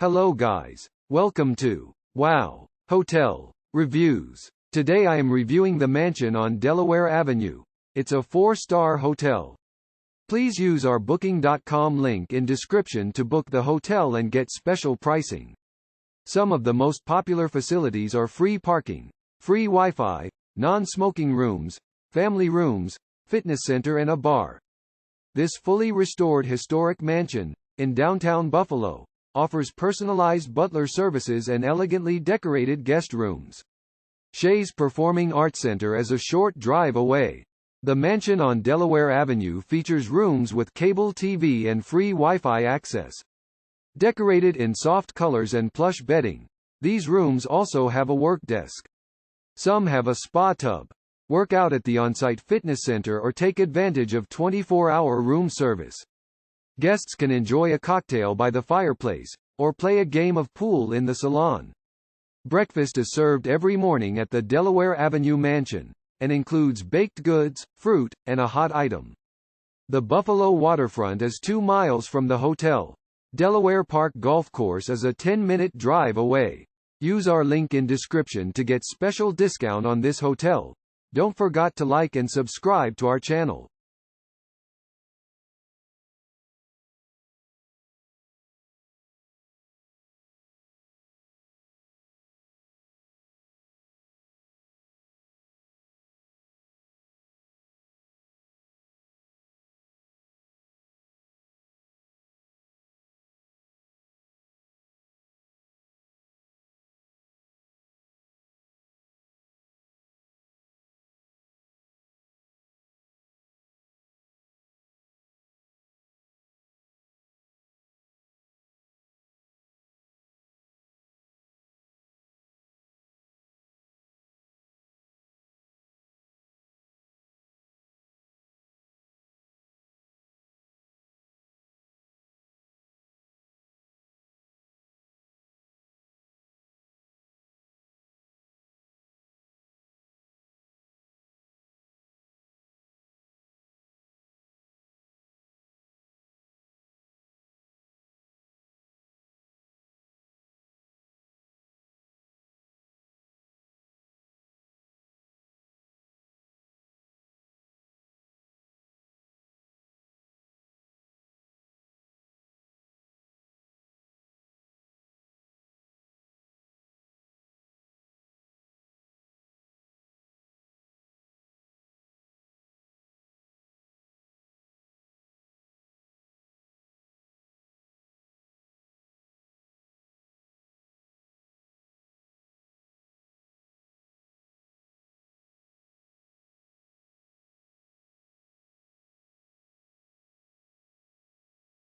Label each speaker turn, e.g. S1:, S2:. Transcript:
S1: Hello guys. Welcome to Wow Hotel Reviews. Today I am reviewing the mansion on Delaware Avenue. It's a 4-star hotel. Please use our booking.com link in description to book the hotel and get special pricing. Some of the most popular facilities are free parking, free Wi-Fi, non-smoking rooms, family rooms, fitness center and a bar. This fully restored historic mansion, in downtown Buffalo, offers personalized butler services and elegantly decorated guest rooms. Shea's Performing Arts Center is a short drive away. The mansion on Delaware Avenue features rooms with cable TV and free Wi-Fi access. Decorated in soft colors and plush bedding, these rooms also have a work desk. Some have a spa tub. Work out at the on-site fitness center or take advantage of 24-hour room service. Guests can enjoy a cocktail by the fireplace, or play a game of pool in the salon. Breakfast is served every morning at the Delaware Avenue Mansion, and includes baked goods, fruit, and a hot item. The Buffalo Waterfront is 2 miles from the hotel. Delaware Park Golf Course is a 10-minute drive away. Use our link in description to get special discount on this hotel. Don't forget to like and subscribe to our channel.